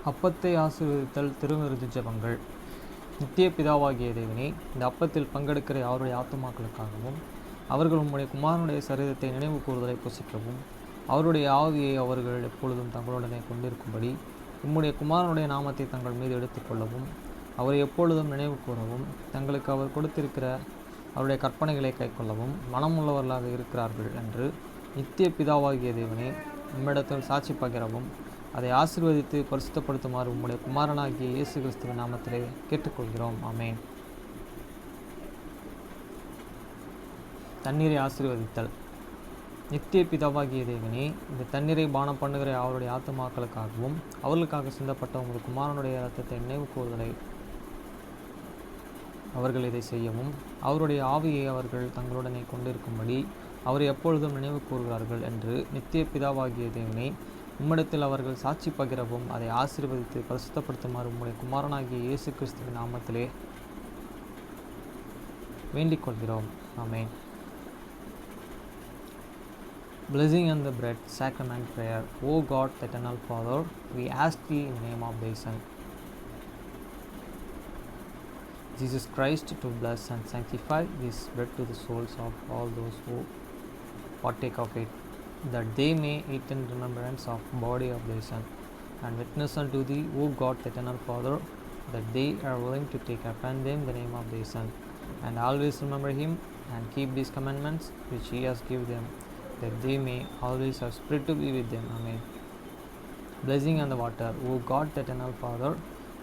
அப்பத்தை ஆசீர்வதித்தல் திருவிருது ஜெபங்கள். நித்திய பிதாவாகிய தேவனே, இந்த அப்பத்தில் பங்கெடுக்கிற அவருடைய ஆத்துமாக்களுக்காகவும் அவர்கள் உம்முடைய குமாரனுடைய சரீரத்தை நினைவு கூறுதலை புசிக்கவும் அவருடைய ஆவியை அவர்கள் எப்பொழுதும் தங்களுடனே கொண்டிருக்கும்படி உம்முடைய குமாரனுடைய நாமத்தை தங்கள் மீது எடுத்துக்கொள்ளவும் அவரை எப்பொழுதும் நினைவு கூறவும் தங்களுக்கு அவர் கொடுத்திருக்கிற அவருடைய கற்பனைகளை கைக்கொள்ளவும் மனமுள்ளவர்களாக இருக்கிறார்கள் என்று நித்திய பிதாவாகிய தேவனே, உம்மிடத்தில் சாட்சி பகிரவும் அதை ஆசீர்வதித்து பரிசுத்தப்படுத்துமாறு உம்முடைய குமாரனாகிய இயேசு கிறிஸ்துவின் நாமத்திலே கேட்டுக்கொள்கிறோம். ஆமேன். தண்ணீரை ஆசீர்வதித்தல். நித்திய பிதாவாகிய தேவனே, இந்த தண்ணீரை பானம் பண்ணுகிற அவருடைய ஆத்துமாக்களுக்காகவும் அவர்களுக்காக சிந்தப்பட்ட உமது குமாரனுடைய இரத்தத்தை நினைவு கூறுதலை அவர்கள் இதை செய்யவும் அவருடைய ஆவியை அவர்கள் தங்களுடனே கொண்டிருக்கும்படி அவரை எப்பொழுதும் நினைவு கூறுகிறார்கள் என்று நித்திய பிதாவாகிய தேவனே, உம்மிடத்தில் அவர்கள் சாட்சி பகிரவும் அதை ஆசீர்வதித்து பரிசுத்தப்படுத்துமாறு உம்முடைய குமாரனாகிய இயேசு கிறிஸ்துவின் நாமத்திலே வேண்டிக் கொள்கிறோம். ஆமேன். Blessing on the bread, sacrament prayer. O God, eternal Father, we ask thee in the name of thy Son, Jesus Christ, to bless and sanctify this bread to the souls of all those who partake of it, that they may eat in remembrance of the body of thy Son, and witness unto thee, O God, eternal Father, that they are willing to take upon them the name of thy Son, and always remember him, and keep these commandments which he has given them, that they may always have spirit to be with them. Amen. Blessing on the water. O God, eternal Father,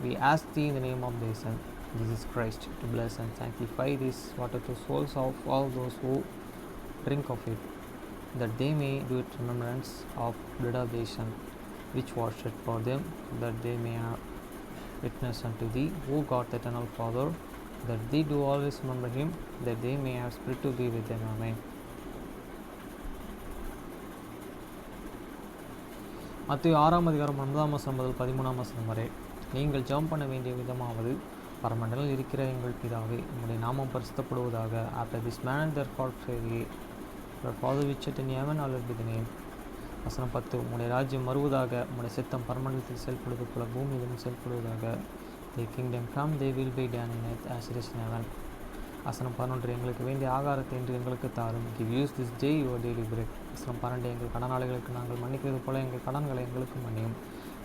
we ask thee in the name of thy Son, Jesus Christ, to bless and sanctify this water to souls of all those who drink of it, that they may do it in remembrance of blood of thy Son, which was shed for them, that they may have witness unto thee, O God, eternal Father, that they do always remember him, that they may have spirit to be with them. Amen. மத்தேயு 6 அதிகாரம் 9 முதல் 13 வரை. நீங்கள் ஜெபம் பண்ண வேண்டிய விதமாவது, பரமண்டலில் இருக்கிற எங்கள் பிதாவே, உம்முடைய நாமம் பரிசுத்தப்படுவதாக. After this manner therefore pray ye, Our Father which art in heaven, hallowed be thy name. வசனம் 10. உம்முடைய ராஜ்யம் வருவதாக, உம்முடைய சித்தம் பரமண்டலத்தில் செயல்படுவது போல பூமியிலும் செயல்படுவதாக. Thy kingdom come, thy will be done in earth as it is in heaven. வசனம் 11. எங்களுக்கு வேண்டிய ஆகாரத்தை இன்று எங்களுக்கு தாரும். Give us this day your daily bread. வசனம் 12. எங்கள் கடனாளிகளுக்கு நாங்கள் மன்னிக்கிறது போல எங்கள் கடன்களை எங்களுக்கு மன்னியும்.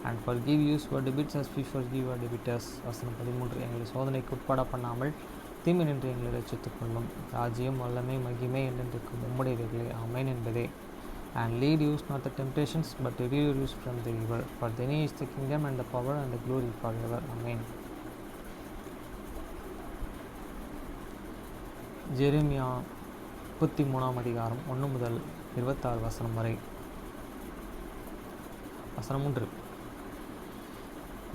And forgive us our debts as we forgive our debtors. வசனம் 13. எங்களை சோதனைக்கு உட்பட பண்ணாமல் தீமை நின்று எங்களை ரட்சித்துக் கொள்ளும். ராஜ்யம், வல்லமை, மகிமை என்றென்றைக்கும் உம்முடையவைகளே. ஆமென் என்பதே. And lead us not the temptations, but deliver us from the evil. For thine is the kingdom and the power and the glory forever. Amen. Jeremiah 33 அதிகாரம் 1 முதல் 26 வசனம் வரை. வசனம் 3.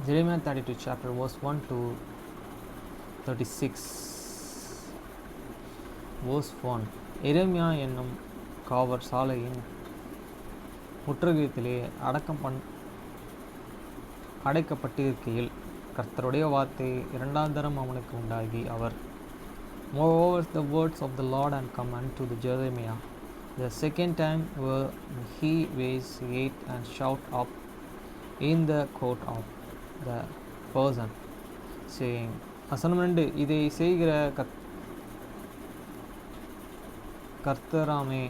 Jeremiah 32 chapter verse 1 to 36. verse 1. எரேமியா என்னும் காவற் சாலையின் முற்றுகையத்திலே அடைக்கப்பட்டிருக்கையில் கர்த்தருடைய வார்த்தை இரண்டாம் தரம் அவனுக்கு உண்டாகி, அவர், Moreover the words of the Lord and come unto the Jeremiah the second time where he raised yet and shout up in the court of the person, saying. வசனம் 2. இதை செய்கிற கர்த்தராமே,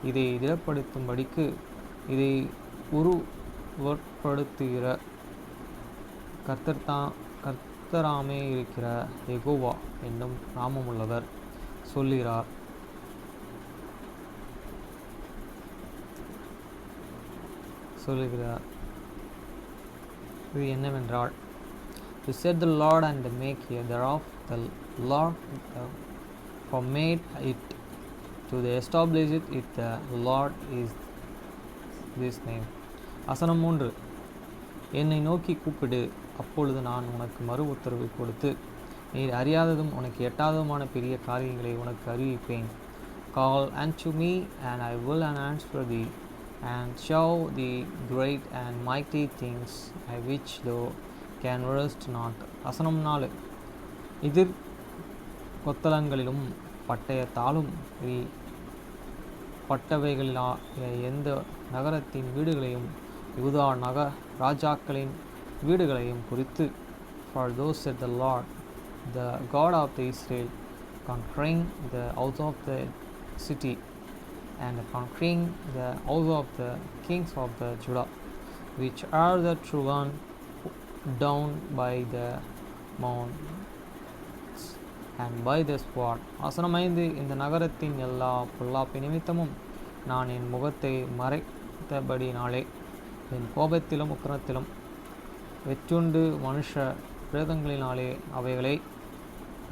இதை திடப்படுத்தும்படிக்கு இதை உருவப்படுத்துகிற கர்த்தராமே இருக்கிற யெகோவா என்னும் நாமமுள்ளவர் சொல்லுகிறார். இது என்னவென்றால், To set the Lord and make here thereof the Lord for made it, to establish it, the Lord is this name. வசனம் 3. என்னை நோக்கி கூப்பிடு, அப்பொழுது நான் உனக்கு மறு உத்தரவு கொடுத்து நீர் அறியாததும் உனக்கு எட்டாததுமான பெரிய காரியங்களை உனக்கு அறிவிப்பேன். Call unto me, and I will answer thee, and show thee great and mighty things which thou canst not. வசனம் 4. எதிர் கொத்தளங்களிலும் பட்டயத்தாலும் பட்டவைகளில் எந்த நகரத்தின் வீடுகளையும் யூதா ராஜாக்களின் வீடுகளையும் குறித்து. For those said the Lord, the God of the Israel, conquering the house of the city, and conquering the house of the kings of the Judah, which are the true one, down by the mounts and by the sword. வசனம் 5. இந்த நகரத்தின் எல்லா பொல்லாப்பு நிமித்தமும் நான் என் முகத்தை மறைத்தபடினாலே என் கோபத்திலும் உக்கிரத்திலும் வெற்றுண்டு மனுஷ பிரேதங்களினாலே அவைகளை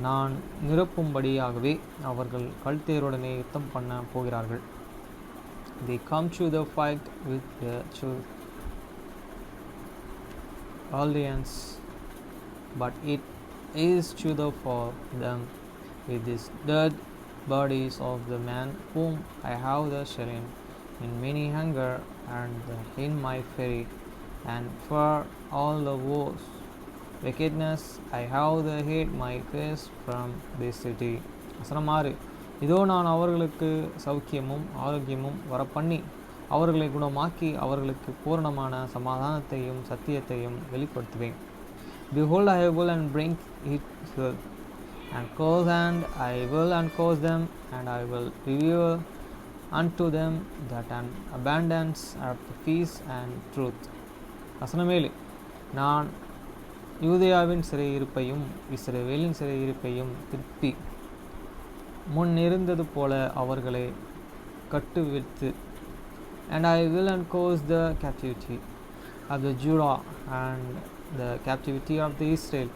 நான் நிரப்பும்படியாகவே அவர்கள் கல்தேருடனே யுத்தம் பண்ண போகிறார்கள். They come to the fight with the Chaldeans, but it is to the for them with these dead bodies of the men whom I have the slain in many hunger and in my fury, and for all the woes wickedness I have the hid my face from this city. வசனம் 6. இதோ நான் அவர்களுக்கு சௌக்கியமும் ஆரோக்கியமும் வரப்பண்ணி அவர்களை குணமாக்கி அவர்களுக்கு பூரணமான சமாதானத்தையும் சத்தியத்தையும் வெளிப்படுத்துவேன். Behold, I will and bring it health, and curse, and I will and curse them, and I will reveal unto them that an abundance of the peace and truth. வசனம் 7. நான் யூதேயாவின் சிறையிருப்பையும் இஸ்ரவேலின் சிறையிருப்பையும் திருப்பி முன்னிருந்தது போல அவர்களை கட்டுவித்து, and I will enforce the captivity of the Judah and the captivity of the Israel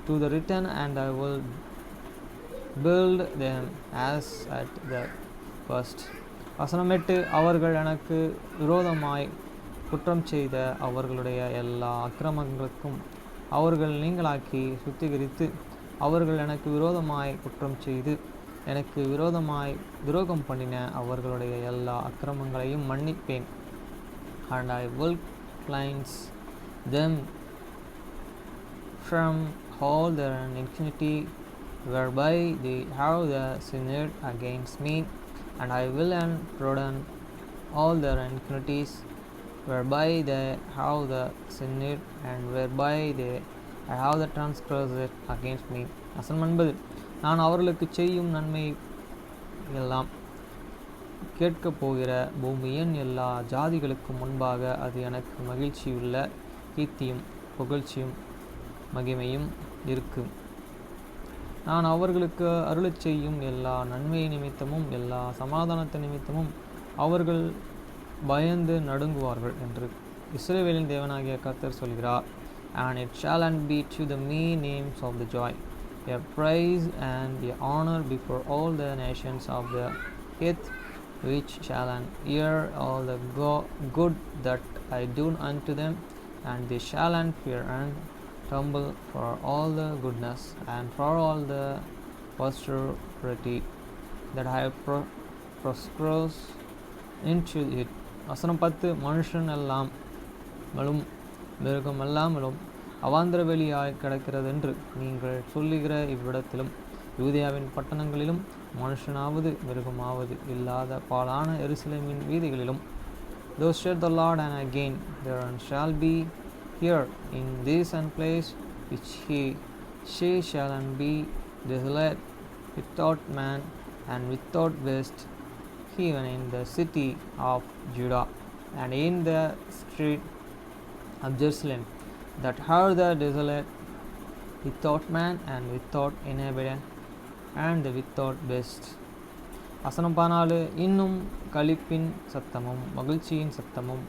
to the return, and I will build them as at the first. வசனம் 8. அவர்கள் எனக்கு விரோதமாய் குற்றம் செய்த அவர்களுடைய எல்லா அக்கிரமங்களுக்கும் அவர்கள் நீங்களாக்கி சுத்திகரித்து, அவர்கள் எனக்கு விரோதமாய் குற்றம் செய்து எனக்கு விரோதமாய் துரோகம் பண்ணின அவர்களுடைய எல்லா அக்கிரமங்களையும் மன்னிப்பேன். And I will cleanse them from all their iniquity whereby they have sinned against me, and I will pardon all their iniquities whereby they have sinned and whereby I have transgressed against me. வசனம் 9. நான் அவர்களுக்கு செய்யும் நன்மை எல்லாம் கேட்கப் போகிற பூமியின் எல்லா ஜாதிகளுக்கும் முன்பாக அது எனக்கு மகிழ்ச்சியுள்ள கீர்த்தியும் புகழ்ச்சியும் மகிமையும் இருக்கும். நான் அவர்களுக்கு அருளச் செய்யும் எல்லா நன்மை நிமித்தமும் எல்லா சமாதானத்து நிமித்தமும் அவர்கள் பயந்து நடுங்குவார்கள் என்று இஸ்ரவேலின் தேவனாகிய கர்த்தர் சொல்கிறார். And it shall be to the me names of the joy, a praise and a honor before all the nations of the earth, which shall hear all the good that I do unto them, and they shall fear and tremble for all the goodness and for all the posterity that I have prosperous into it. வசனம் 10. மனுஷன் எல்லாம் மிருகம் எல்லாமலும் அவாந்திர வெளியாய் கிடக்கிறதென்று நீங்கள் சொல்லுகிற இவ்விடத்திலும் யூதேயாவின் பட்டணங்களிலும் மனுஷனாவது மிருகமாவது இல்லாத பாழான எருசலேமின் வீதிகளிலும், Thus said the Lord, and again there shall be here in this place which she shall be desolate without man and without waste, even in the city of Judah and in the street of Jerusalem, that are the desolate, without man and without inhabitant and without waste. வசனம் 14. இன்னும் களிப்பின் சத்தமும் மகிழ்ச்சியின் சத்தமும்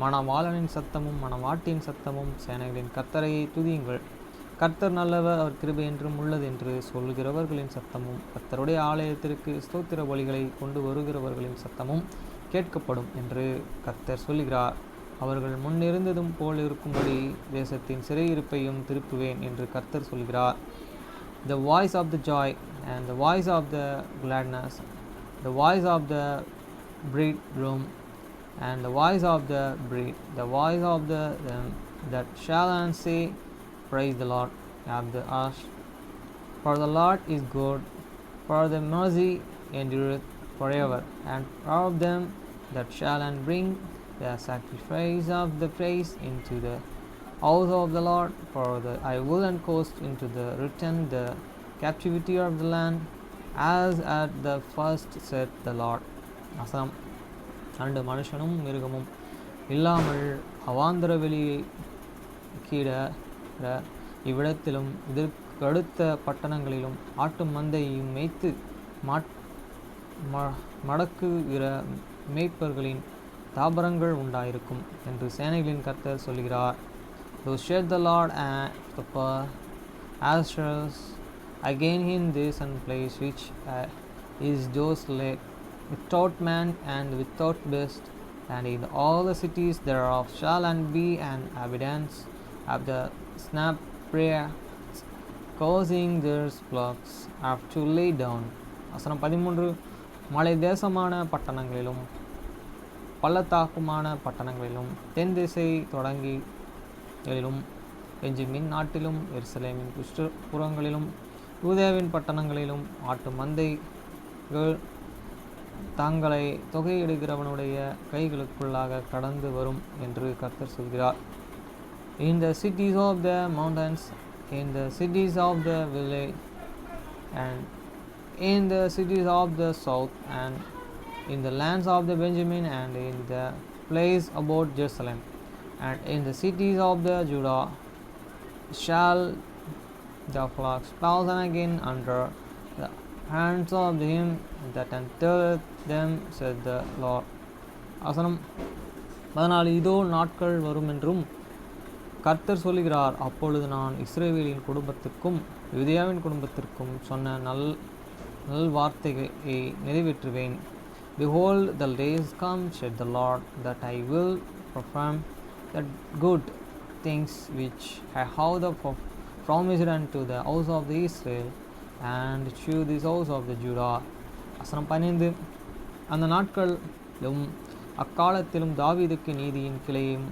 மணவாளனின் சத்தமும் மணவாட்டின் சத்தமும் சேனைகளின் கர்த்தரையை துதியுங்கள். கர்த்தர் நல்லவர், அவர் கிருபை என்றும் உள்ளது என்று சொல்கிறவர்களின் சத்தமும் கர்த்தருடைய ஆலயத்திற்கு ஸ்தோத்திர பலிகளை கொண்டு வருகிறவர்களின் சத்தமும் கேட்கப்படும் என்று கர்த்தர் சொல்கிறார். அவர்கள் முன்னிருந்ததும் போல் இருக்கும்படி தேசத்தின் சிறையிருப்பையும் திருப்புவேன் என்று கர்த்தர் சொல்கிறார். The voice of the joy and the voice of the gladness, the voice of the bridegroom and the voice of the bride, the voice of them that shall say, Praise the Lord of the earth. For the Lord is good, for the mercy endureth forever, and of them that shall bring the sacrifice of the praise into the house of the Lord, for I will encoast into the return the captivity of the land, as at the first said the Lord. வசனம் 2 மனுஷனும் மிருகமும் இல்லாமல் அவாந்தர வெளியை கீழ இவ்விடத்திலும் இதற்கடுத்த பட்டணங்களிலும் ஆட்டு மந்தையையும் மேய்த்து மடக்குகிற மேய்ப்பர்களின் தாபரங்கள் உண்டாயிருக்கும் என்று சேனைகளின் கர்த்தர் சொல்கிறார். Thus said the Lord, and the pastures again in this and place which is those lake without man and without beast, and in all the cities thereof shall and be an abundance of the snap prayer, causing their flocks have to lay down. வசனம் 13 மலை தேசமான பட்டணங்களிலும் பள்ளத்தாக்குமான பட்டணங்களிலும் தென் திசை தொடங்கிகளிலும் Benjamin நாட்டிலும் எருசலேமின் புறங்களிலும் யூதேவின் பட்டணங்களிலும் ஆட்டு மந்தைகள் தங்களை தொகையிடுகிறவனுடைய கைகளுக்குள்ளாக கடந்து வரும் என்று கர்த்தர் சொல்கிறார். In the cities of the mountains, in the cities of the village, and in the cities of the south, and in the lands of the Benjamin, and in the place about Jerusalem, and in the cities of the Judah shall the flocks pass again under the hands of him that entereth them, said the Lord. வசனம் 14 இதோ நாட்கள் வரும் என்றும் கர்த்தர் சொல்லுகிறார், அப்பொழுது நான் இஸ்ரவேலின் குடும்பத்திற்கும் யூதேயாவின் குடும்பத்திற்கும் சொன்ன நல் வார்த்தையை நிறைவேற்றுவேன். Behold, the days come, said the Lord, that I will perform the good things which I have promised unto the house of the Israel and to this house of the Judah. வசனம் 15 அந்த நாட்களிலும் அக்காலத்திலும் தாவீதுக்கு நீதியின் கிளையும்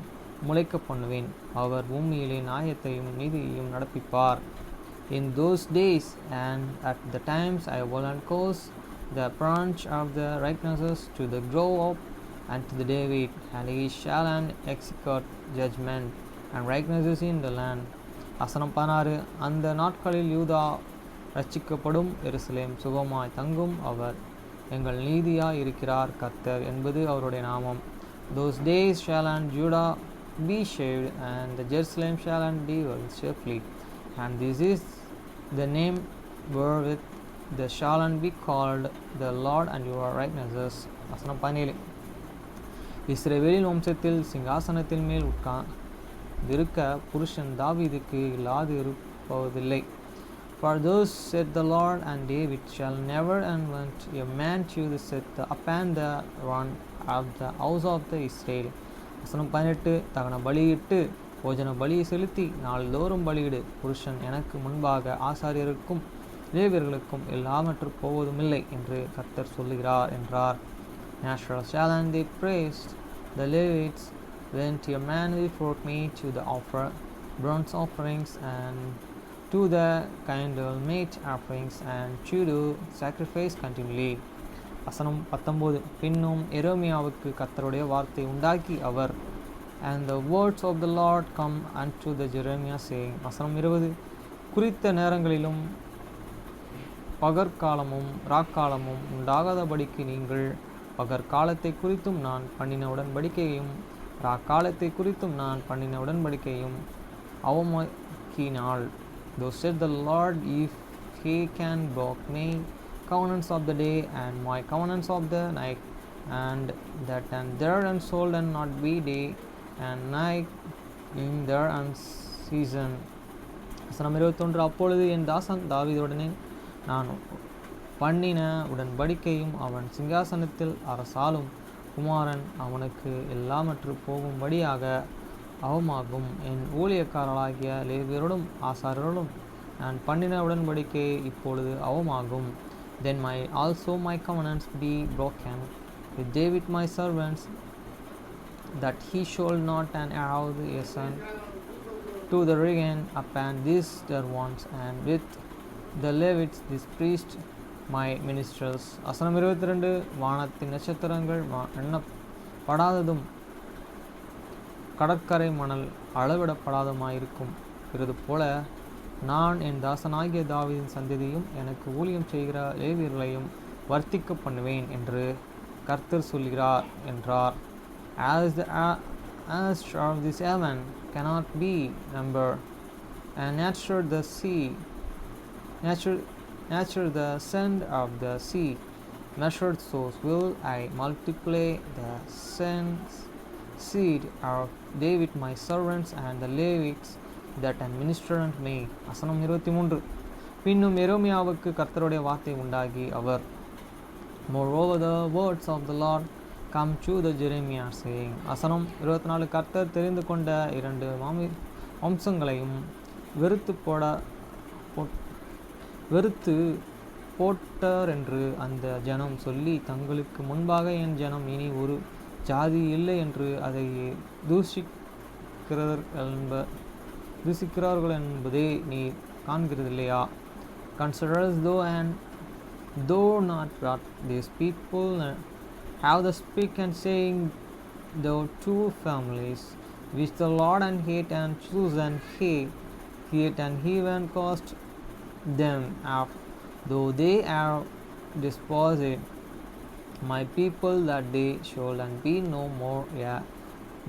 முளைக்க பண்ணுவேன். அவர் பூமியிலே நியாயத்தையும் நீதியையும் நடப்பிப்பார். In those days and at the times I will cause the branch of the righteousness to the grow up unto the David, and he shall execute judgment and righteousness in the land. வசனம் 16 அந்த நாட்களில் யூதா ரட்சிக்கப்படும், எருசலேம் சுகமாய் தங்கும். அவர் எங்கள் நீதியாய் இருக்கிறார், கர்த்தர் என்பது அவருடைய நாமம். Those days shall and Judah be saved, and the Jerusalem shall and dwell safely, and this is the name wherewith the shall and be called the Lord and your righteousness. வசனம் 17 இஸ்ரவேலின் வம்சத்தில் சிங்காசனத்தின் மேல் உட்கார்ந்திருக்க புருஷன் தாவீதுக்கு இல்லாது இருப்பதில்லை. For thus said the Lord, and David shall never invent a man to sit upon the one of the house of the Israel. வசனம் 18 தகன பலியிட்டு போஜன பலியை செலுத்தி நாள்தோறும் பலியிடு. புருஷன் எனக்கு முன்பாக ஆசாரியருக்கும் லேவியர்களுக்கும் எல்லாமற்று போவதுமில்லை என்று கர்த்தர் சொல்லுகிறார் என்றார். Natural shall and they praised the Levites went a man before me to the offer burnt offerings and to the kindle meat offerings and to do sacrifice continually. வசனம் 19 பின்னும் எரேமியாவுக்கு கர்த்தருடைய வார்த்தை உண்டாக்கி அவர் and the words of the Lord come unto the Jeremiah saying. வசனம் 20 குறித்த நேரங்களிலும் பகற்காலமும் ராக்காலமும் உண்டாகாதபடிக்கு நீங்கள் பகற்காலத்தை குறித்தும் நான் பண்ணின உடன்படிக்கையையும் ராக்காலத்தை குறித்தும் நான் பண்ணின உடன்படிக்கையும் அவமாக்கினாள். Thus said the Lord, if he can break my covenants of the day and my covenants of the night, and that and there and sold and not be day and night in there and season. வசனம் 21 அப்பொழுது என் தாசன் தாவீதுடனே நான் பண்ணின உடன்படிக்கையும் அவன் சிங்காசனத்தில் அரசாலும் குமாரன் அவனுக்கு எல்லாமற்று போகும்படியாக அவமாகும். என் ஊழியக்காரர்களாகிய லேவியரோடும் ஆசாரியரோடும் நான் பண்ணின உடன்படிக்கை இப்பொழுது அவமாகும். Then also my covenants be broken with David my servants, that he should not and have a son to the reign upon these their ones, and with the Levites this priest my ministers. வசனம் 22 வானத்தின் நட்சத்திரங்கள் எண்ணப்படாததும் கடற்கரை மணல் அளவிடப்படாதமாயிருக்கும் இருது போல நான் என் தாசனாகிய தாவீதின் சந்ததியும் எனக்கு ஊழியம் செய்கிற லேவியர்களையும் வர்த்திக்க பண்ணுவேன் என்று கர்த்தர் சொல்கிறார் என்றார். As the ash of this heaven cannot be numbered, and nature the sand of the sea measured, so will I multiply the seed of David my servants and the Levites that are minister unto me. வசனம் 23. பின்னும் எரேமியாவுக்கு கர்த்தருடைய வார்த்தை உண்டாகி அவர், Moreover the words of the Lord come to the Jeremiah saying. வசனம் 24. கர்த்தர் தெரிந்து கொண்ட 2 வம்சங்களையும் வெறுத்து போட்டார் என்று அந்த ஜனம் சொல்லி, தங்களுக்கு முன்பாக என் ஜனம் இனி ஒரு ஜாதி இல்லை என்று அதை தூசிக்கிறார்கள் என்பதே நீ காண்கிறதில்லையா? Consider though and though not that these people have the speak and saying, though two families which the Lord and hate and choose and hate and even cast them off, though they are despised my people, that they should and be no more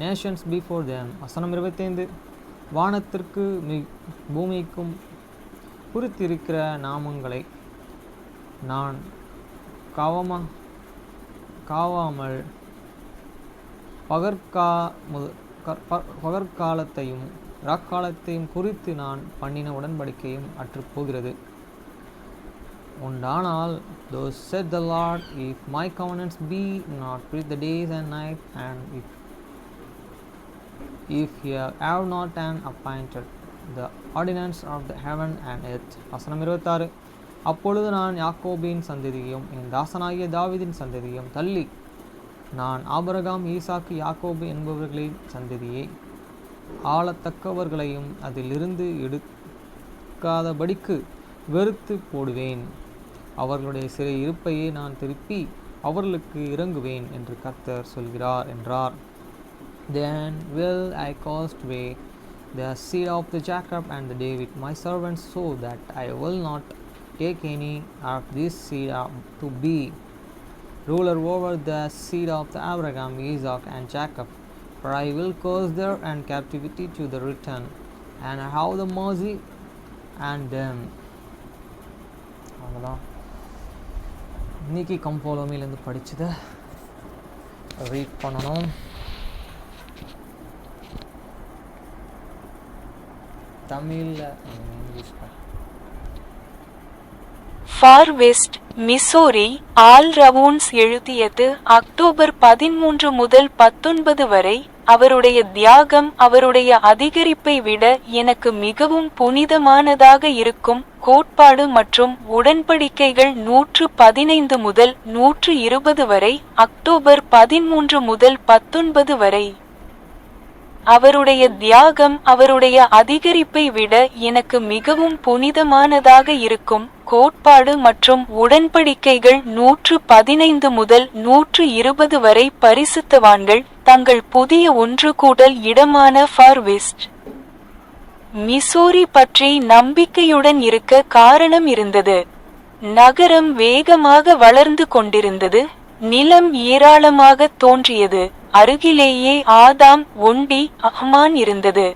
nations before them. வசனம் 25. வானத்திற்கு பூமிக்கும் குறித்திருக்கிற நாமங்களை நான் காவாமல் பகற்காலத்தையும் ராக்காலத்தையும் குறித்து நான் பண்ணின உடன்படிக்கையும் அற்றுப்போகிறது உண்டானால், those said the Lord, if my covenants be not with the days and night, and if ye have not an appointed the ordinance of the heaven and earth. வசனம் 26. அப்பொழுது நான் யாக்கோபின் சந்ததியையும் என் தாசனாகிய தாவீதின் சந்ததியையும் தள்ளி, நான் ஆபிரகாம் ஈசாக்கு யாக்கோபு என்பவர்களின் சந்ததியை ஆளத்தக்கவர்களையும் அதிலிருந்து எடுக்காதபடிக்கு வெறுத்து போடுவேன். அவர்களுடைய சிறை இருப்பையே நான் திருப்பி அவர்களுக்கு இறங்குவேன் என்று கர்த்தர் சொல்கிறார் என்றார். Then will I cast away the seed of the Jacob and the David my servants, so that I will not take any of this seed to be ruler over the seed of the Abraham, Isaac and Jacob, for I will cause their and captivity to the return, and have the mercy and them. அவ்வளோதான். இன்னைக்கு கம்போலோமிலேருந்து படித்ததை read பண்ணணும். தமிழில் English for west Missouri all rounds எழுதியது October 13 முதல் 19 வரை. அவருடைய தியாகம் அவருடைய அதிகரிப்பை விட எனக்கு மிகவும் புனிதமானதாக இருக்கும். கோட்பாடு மற்றும் உடன்படிக்கைகள் 115 முதல் 120 வரை. அக்டோபர் 13 முதல் 19 வரை. அவருடைய தியாகம் அவருடைய அதிகரிப்பை விட எனக்கு மிகவும் புனிதமானதாக இருக்கும். கோட்பாடு மற்றும் உடன்படிக்கைகள் 115 முதல் 120 வரை. பரிசுத்தவான்கள் தங்கள் புதிய ஒன்று கூடல் இடமான ஃபார் வெஸ்ட் மிசோரி பற்றி நம்பிக்கையுடன் இருக்க காரணம் இருந்தது. நகரம் வேகமாக வளர்ந்து கொண்டிருந்தது. நிலம் ஏராளமாக தோன்றியது. அருகிலேயே ஆதாம், ஒண்டி, அஹ்மான் இருந்தது.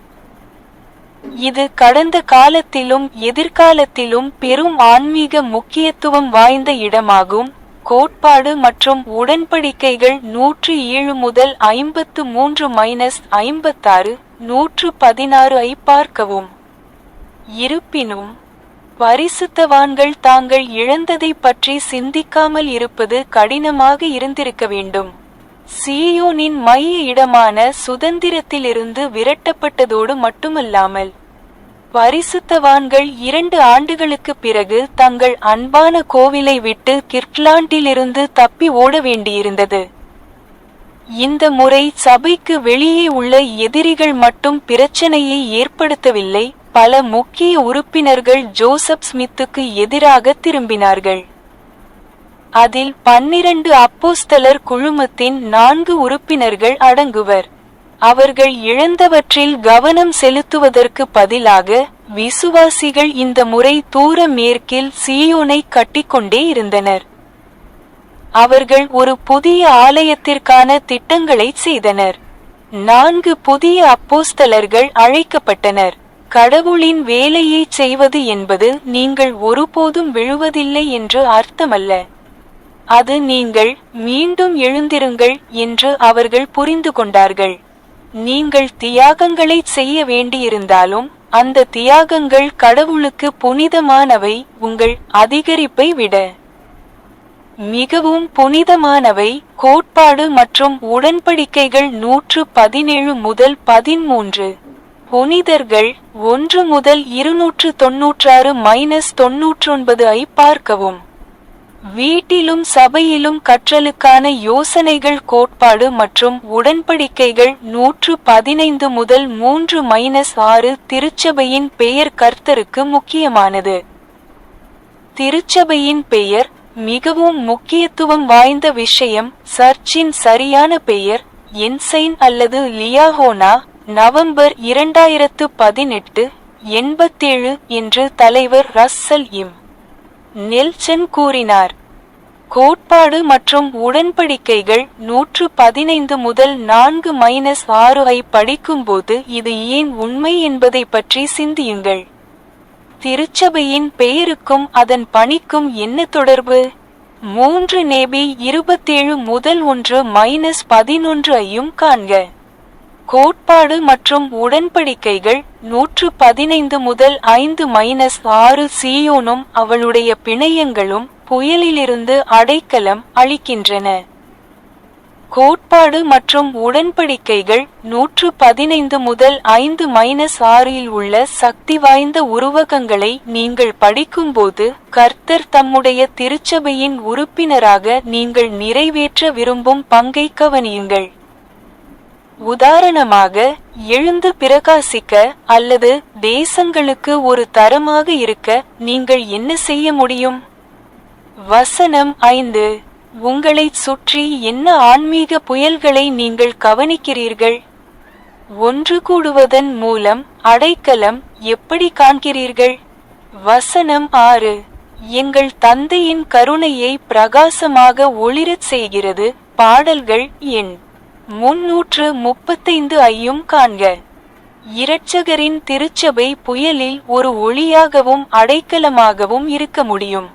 இது கடந்த காலத்திலும் எதிர்காலத்திலும் பெரும் ஆன்மீக முக்கியத்துவம் வாய்ந்த இடமாகும். கோட்பாடு மற்றும் உடன்படிக்கைகள் 107 முதல் 53-56, 116 ஐ பார்க்கவும். இருப்பினும் பரிசுத்தவான்கள் தாங்கள் இழந்ததை பற்றி சிந்திக்காமல் இருப்பது கடினமாக இருந்திருக்க வேண்டும். சீயோனின் மைய இடமான சுதந்திரத்திலிருந்து விரட்டப்பட்டதோடு மட்டுமல்லாமல், பரிசுத்தவான்கள் 2 ஆண்டுகளுக்கு பிறகு தங்கள் அன்பான கோவிலை விட்டு கிர்ட்லாண்டிலிருந்து தப்பி ஓட வேண்டியிருந்தது. இந்த முறை சபைக்கு வெளியே உள்ள எதிரிகள் மட்டும் பிரச்சனையை ஏற்படுத்தவில்லை. பல முக்கிய உறுப்பினர்கள் ஜோசப் ஸ்மித்துக்கு எதிராக திரும்பினார்கள். அதில் 12 அப்போஸ்தலர் குழுமத்தின் 4 உறுப்பினர்கள் அடங்குவர். அவர்கள் இழந்தவற்றில் கவனம் செலுத்துவதற்கு பதிலாக விசுவாசிகள் இந்த முறை தூர மேற்கில் சீயோனை கட்டிக்கொண்டே இருந்தனர். அவர்கள் ஒரு புதிய ஆலயத்திற்கான திட்டங்களை செய்தனர். 4 புதிய அப்போஸ்தலர்கள் அழைக்கப்பட்டனர். கடவுளின் வேலையை செய்வது என்பது நீங்கள் ஒருபோதும் விழுவதில்லை என்று அர்த்தமல்ல. அது நீங்கள் மீண்டும் எழுந்திருங்கள் என்று அவர்கள் புரிந்து கொண்டார்கள். நீங்கள் தியாகங்களை செய்ய வேண்டியிருந்தாலும் அந்த தியாகங்கள் கடவுளுக்கு புனிதமானவை, உங்கள் அதிகரிப்பை விட மிகவும் புனிதமானவை. கோட்பாடு மற்றும் உடன்படிக்கைகள் 117 முதல் 13. புனிதர்கள் 1 முதல் 296-99 ஐ பார்க்கவும். வீட்டிலும் சபையிலும் கற்றலுக்கான யோசனைகள். கோட்பாடு மற்றும் உடன்படிக்கைகள் 115 முதல் 3-6. திருச்சபையின் பெயர் கர்த்தருக்கு முக்கியமானது. திருச்சபையின் பெயர் மிகவும் முக்கியத்துவம் வாய்ந்த விஷயம். சர்ச்சின் சரியான பெயர் என்சைன் அல்லது லியாஹோனா. நவம்பர் 2018, 87 என்று தலைவர் ரஸ்ஸல் எம். நெல்சன் கூறினார். கோட்பாடு மற்றும் உடன்படிக்கைகள் 115 முதல் 4-6 ஐ படிக்கும்போது இது ஏன் உண்மை என்பதை பற்றி சிந்தியுங்கள். திருச்சபையின் பெயருக்கும் அதன் பணிக்கும் என்ன தொடர்பு? 3 நேபி 27 முதல் 1-11 ஐயும் காண்க. கோட்பாடு மற்றும் உடன்படிக்கைகள் 115 முதல் 5-6. சீயோனும் அவளுடைய பிணையங்களும் புயலிலிருந்து அடைக்கலம் அளிக்கின்றன. கோட்பாடு மற்றும் உடன்படிக்கைகள் 115 முதல் 5-6 இல் உள்ள சக்தி வாய்ந்த உருவகங்களை நீங்கள் படிக்கும்போது கர்த்தர் தம்முடைய திருச்சபையின் உறுப்பினராக நீங்கள் நிறைவேற்ற விரும்பும் பங்கை கவனியுங்கள். உதாரணமாக, எழுந்து பிரகாசிக்க அல்லது தேசங்களுக்கு ஒரு தரமாக இருக்க நீங்கள் என்ன செய்ய முடியும்? வசனம் 5. உங்களைச் சுற்றி என்ன ஆன்மீக புயல்களை நீங்கள் கவனிக்கிறீர்கள்? ஒன்று கூடுவதன் மூலம் அடைக்கலம் எப்படி காண்கிறீர்கள்? வசனம் 6. எங்கள் தந்தையின் கருணையை பிரகாசமாக ஒளிரச் செய்கிறது. பாடல்கள் எண் 335 ஐயும் காண்க. இரட்சகரின் திருச்சபை புயலில் ஒரு ஒளியாகவும் அடைக்கலமாகவும் இருக்க முடியும்.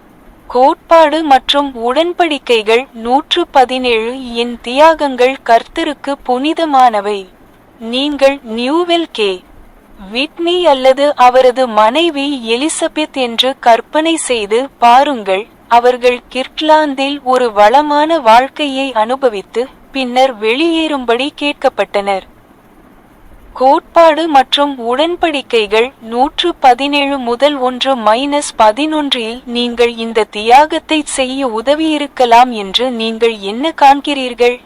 கோட்பாடு மற்றும் உடன்படிக்கைகள் 117. என் தியாகங்கள் கர்த்தருக்கு புனிதமானவை. நீங்கள் நியூவெல் கே. விட்னி அல்லது அவரது மனைவி எலிசபெத் என்று கற்பனை செய்து பாருங்கள். அவர்கள் கிர்ட்லாந்தில் ஒரு வளமான வாழ்க்கையை அனுபவித்து பின்னர் வெளியேறும்படி கேட்கப்பட்டனர். கோட்பாடு மற்றும் உடன்படிக்கைகள் 117 முதல் 1-11 இல் நீங்கள் இந்த தியாகத்தை செய்ய உதவியிருக்கலாம் என்று நீங்கள் என்ன காண்கிறீர்கள்?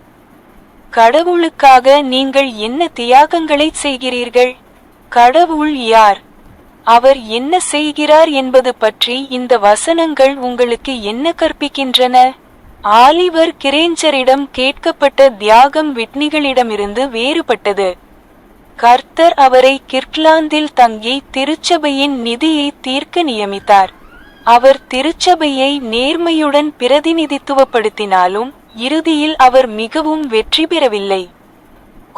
கடவுளுக்காக நீங்கள் என்ன தியாகங்களை செய்கிறீர்கள்? கடவுள் யார்? அவர் என்ன செய்கிறார் என்பது பற்றி இந்த வசனங்கள் உங்களுக்கு என்ன கற்பிக்கின்றன? ஆலிவர் கிரேஞ்சரிடம் கேட்கப்பட்ட தியாகம் விட்னிகளிடமிருந்து வேறுபட்டது. கர்த்தர் அவரை கிர்ட்லாந்தில் தங்கி திருச்சபையின் நிதியை தீர்க்க நியமித்தார். அவர் திருச்சபையை நேர்மையுடன் பிரதிநிதித்துவப்படுத்தினாலும் இறுதியில் அவர் மிகவும் வெற்றி பெறவில்லை.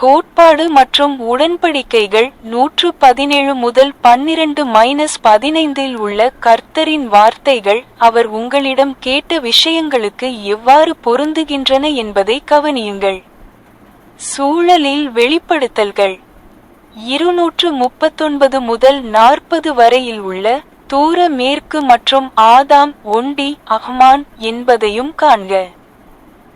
கோட்பாடு மற்றும் உடன்படிக்கைகள் 117 முதல் 12-15 இல் உள்ள கர்த்தரின் வார்த்தைகள் அவர் உங்களிடம் கேட்ட விஷயங்களுக்கு எவ்வாறு பொருந்துகின்றன என்பதை கவனியுங்கள். சூழலில் வெளிப்படுத்தல்கள் 239 முதல் 40 வரையில் உள்ள தூர மேற்கு மற்றும் ஆதாம் ஒண்டி அஹ்மான் என்பதையும் காண்க.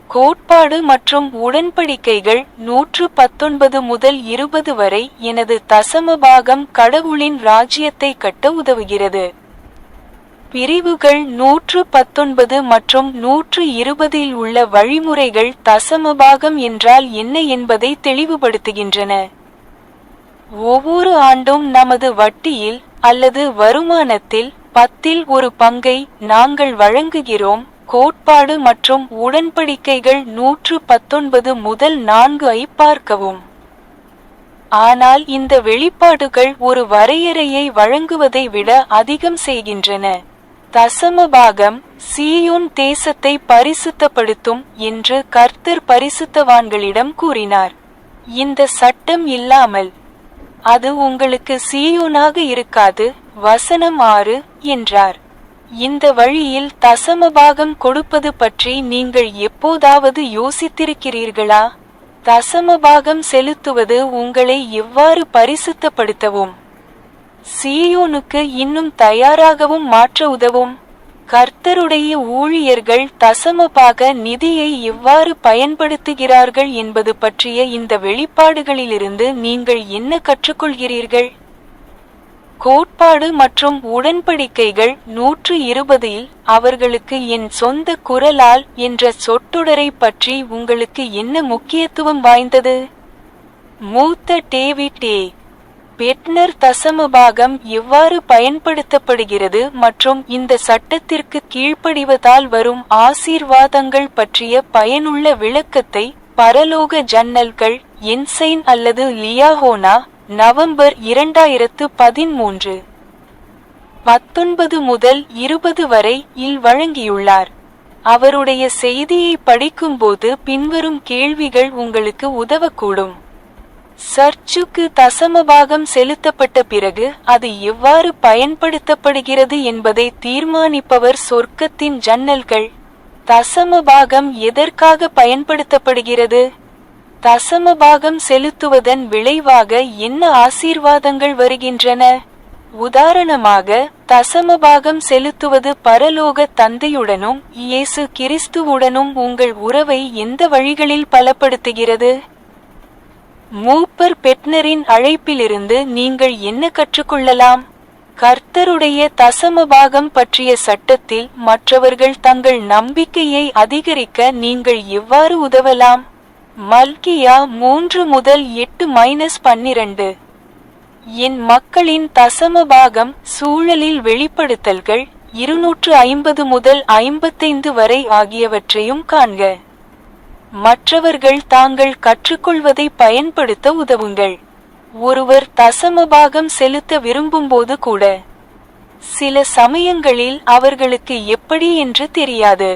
கோட்பாடு மற்றும் உடன்படிக்கைகள் 119 முதல் 20 வரை எனது தசமபாகம் கடவுளின் ராஜ்யத்தை கட்ட உதவுகிறது. பிரிவுகள் 119 மற்றும் 120 இல் உள்ள வழிமுறைகள் தசமபாகம் என்றால் என்ன என்பதை தெளிவுபடுத்துகின்றன. ஒவ்வொரு ஆண்டும் நமது வட்டியில் அல்லது வருமானத்தில் 10 ஒரு பங்கை நாங்கள் வழங்குகிறோம். கோட்பாடு மற்றும் உடன்படிக்கைகள் 119 முதல் 4 ஐ பார்க்கவும். ஆனால் இந்த வெளிப்பாடுகள் ஒரு வரையறையை வழங்குவதை விட அதிகம் செய்கின்றன. தசமபாகம் சீயோன் தேசத்தை பரிசுத்தப்படுத்தும் என்று கர்த்தர் பரிசுத்தவான்களிடம் கூறினார். இந்த சட்டம் இல்லாமல் அது உங்களுக்கு சீயோனாக இருக்காது. வசனம் 6 என்றார். இந்த வழியில் தசமபாகம் கொடுப்பது பற்றி நீங்கள் எப்போதாவது யோசித்திருக்கிறீர்களா? தசமபாகம் செலுத்துவது உங்களை எவ்வாறு பரிசுத்தப்படுத்தவும் சீயோனுக்கு இன்னும் தயாராகவும் மாற்ற உதவும்? கர்த்தருடைய ஊழியர்கள் தசமபாக நிதியை எவ்வாறு பயன்படுத்துகிறார்கள் என்பது பற்றிய இந்த வெளிப்பாடுகளிலிருந்து நீங்கள் என்ன கற்றுக்கொள்கிறீர்கள்? கோட்பாடு மற்றும் உடன்படிக்கைகள் 120 அவர்களுக்கு என் சொந்த குரலால் என்ற சொற்றொடரை பற்றி உங்களுக்கு என்ன முக்கியத்துவம் வாய்ந்தது? மூத்த டேவிட் ஏ. பெட்னர் தசமபாகம் எவ்வாறு பயன்படுத்தப்படுகிறது மற்றும் இந்த சட்டத்திற்கு கீழ்ப்படிவதால் வரும் ஆசீர்வாதங்கள் பற்றிய பயனுள்ள விளக்கத்தை பரலோக ஜன்னல்கள் என்சைன் அல்லது லியாஹோனா நவம்பர் 2013 19 முதல் 20 வரை இல் வழங்கியுள்ளார். அவருடைய செய்தியை படிக்கும்போது பின்வரும் கேள்விகள் உங்களுக்கு உதவக்கூடும். சர்ச்சுக்கு தசமபாகம் செலுத்தப்பட்ட பிறகு அது எவ்வாறு பயன்படுத்தப்படுகிறது என்பதை தீர்மானிப்பவர் சொர்க்கத்தின் ஜன்னல்கள். தசமபாகம் எதற்காக பயன்படுத்தப்படுகிறது? தசமபாகம் செலுத்துவதன் விளைவாக என்ன ஆசீர்வாதங்கள் வருகின்றன? உதாரணமாக, தசமபாகம் செலுத்துவது பரலோக தந்தையுடனும் இயேசு கிறிஸ்துவுடனும் உங்கள் உறவை எந்த வழிகளில் பலப்படுத்துகிறது? மூப்பர் பெட்னரின் அழைப்பிலிருந்து நீங்கள் என்ன கற்றுக்கொள்ளலாம்? கர்த்தருடைய தசமபாகம் பற்றிய சட்டத்தில் மற்றவர்கள் தங்கள் நம்பிக்கையை அதிகரிக்க நீங்கள் எவ்வாறு உதவலாம்? மல்கியா 3 முதல் 8-12 என் மக்களின் தசமபாகம் சூழலில் வெளிப்படுத்தல்கள் 250 முதல் 55 வரை ஆகியவற்றையும் காண்க. மற்றவர்கள் தாங்கள் கற்றுக்கொள்வதை பயன்படுத்த உதவுங்கள். ஒருவர் தசமபாகம் செலுத்த விரும்பும்போது கூட சில சமயங்களில் அவர்களுக்கு எப்படி என்று தெரியாது.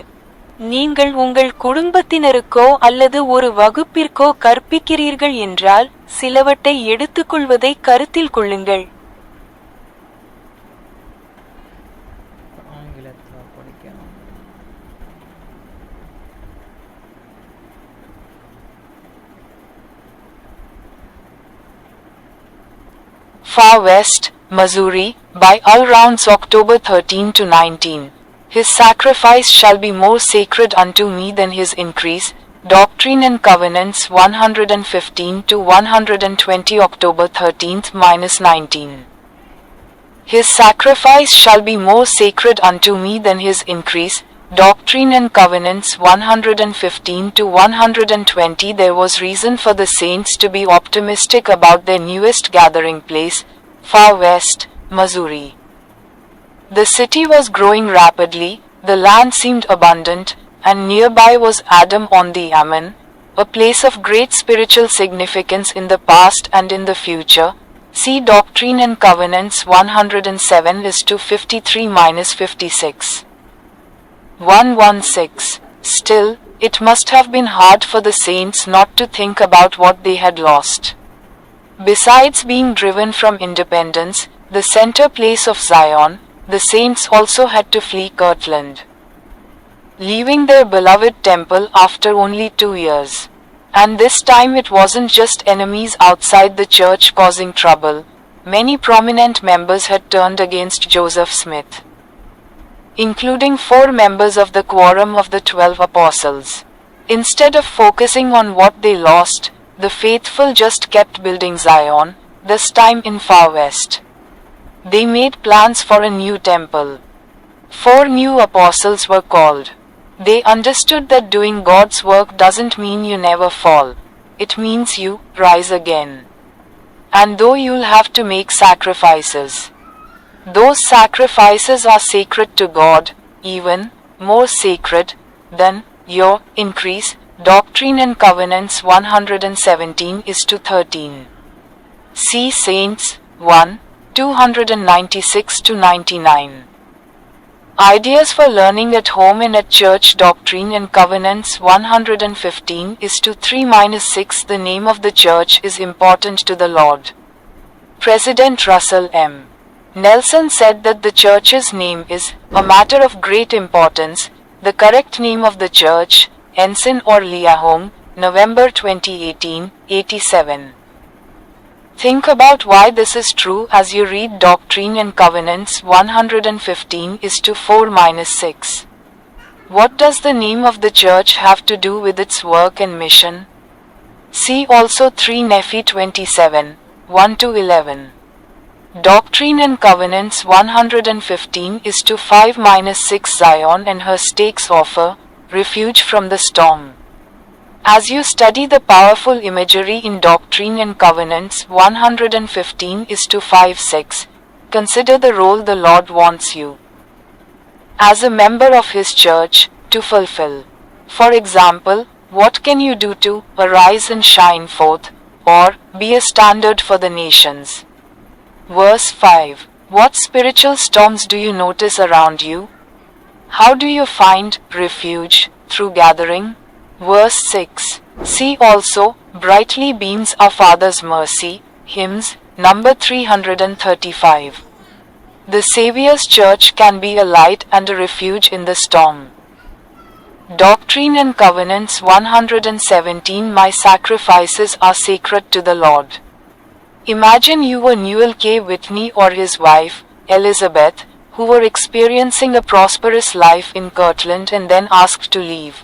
நீங்கள் உங்கள் குடும்பத்தினருக்கோ அல்லது ஒரு வகுப்பிற்கோ கற்பிக்கிறீர்கள் என்றால் சிலவற்றை எடுத்துக்கொள்வதை கருத்தில் கொள்ளுங்கள். Far West, Missouri, by All Rounds October 13 to 19. His sacrifice shall be more sacred unto me than his increase. Doctrine and Covenants 115 to 120 October 13-19. His sacrifice shall be more sacred unto me than his increase. Doctrine and Covenants 115 to 120. There was reason for the saints to be optimistic about their newest gathering place, Far West, Missouri. The city was growing rapidly, the land seemed abundant, and nearby was Adam on the Ammon, a place of great spiritual significance in the past and in the future. See Doctrine and Covenants 107:53-56. 116. Still, it must have been hard for the saints not to think about what they had lost. Besides being driven from independence, the center place of Zion, the saints also had to flee Kirtland, leaving their beloved temple after only 2 years. And this time it wasn't just enemies outside the church causing trouble. Many prominent members had turned against Joseph Smith, including 4 members of the quorum of the 12 apostles. Instead of focusing on what they lost, the faithful just kept building Zion, this time in Far West. They made plans for a new temple. 4 new apostles were called. They understood that doing God's work doesn't mean you never fall. It means you rise again. And though you'll have to make sacrifices, those sacrifices are sacred to God, even more sacred than your increase. Doctrine and Covenants 117:13. See Saints 1, 296-99. Ideas for learning at home and at church. Doctrine and Covenants 115 is to 3-6. The name of the church is important to the Lord. President Russell M. Nelson said that the church's name is a matter of great importance. The correct name of the church, Ensign or Liahong, November 2018, 87. Think about why this is true as you read Doctrine and Covenants 115 is to 4-6. What does the name of the church have to do with its work and mission? See also 3 Nephi 27, 1-11. Doctrine and Covenants 115 is to 5-6. Zion and her stakes offer refuge from the storm. As you study the powerful imagery in Doctrine and Covenants 115 is to 5-6, consider the role the Lord wants you, as a member of His church, to fulfill. For example, what can you do to arise and shine forth, or be a standard for the nations? Verse 5. What spiritual storms do you notice around you? How do you find refuge through gathering? Verse 6. See also, brightly beams our Father's mercy, hymns, number 335. The Saviour's church can be a light and a refuge in the storm. Doctrine and Covenants 117. My sacrifices are sacred to the Lord. Imagine you were Newell K. Whitney or his wife, Elizabeth, who were experiencing a prosperous life in Kirtland and then asked to leave.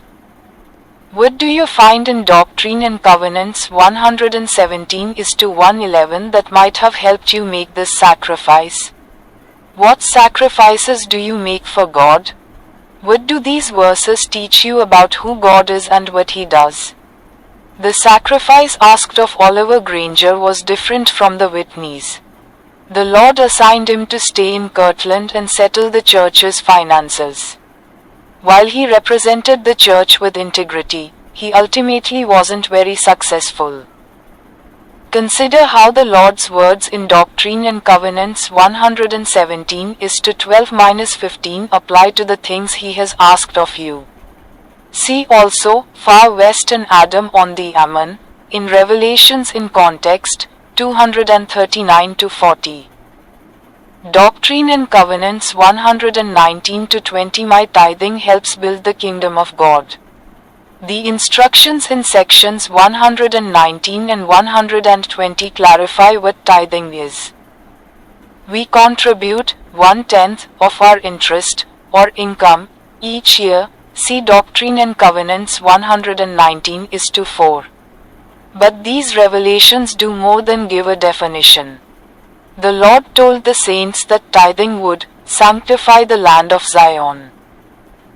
What do you find in Doctrine and Covenants 117 is to 111 that might have helped you make this sacrifice? What sacrifices do you make for God? What do these verses teach you about who God is and what He does? The sacrifice asked of Oliver Granger was different from the Whitneys. The Lord assigned him to stay in Kirtland and settle the church's finances. While he represented the church with integrity, he ultimately wasn't very successful. Consider how the Lord's words in Doctrine and Covenants 117 is to 12-15 apply to the things He has asked of you. See also, Far West and Adam on the Ammon, in Revelations in Context, 239-40. Doctrine and Covenants 119-20. My tithing helps build the kingdom of God. The instructions in sections 119 and 120 clarify what tithing is. We contribute 1/10 of our interest, or income, each year. See Doctrine and Covenants 119 is to 4. But these revelations do more than give a definition. The Lord told the saints that tithing would sanctify the land of Zion.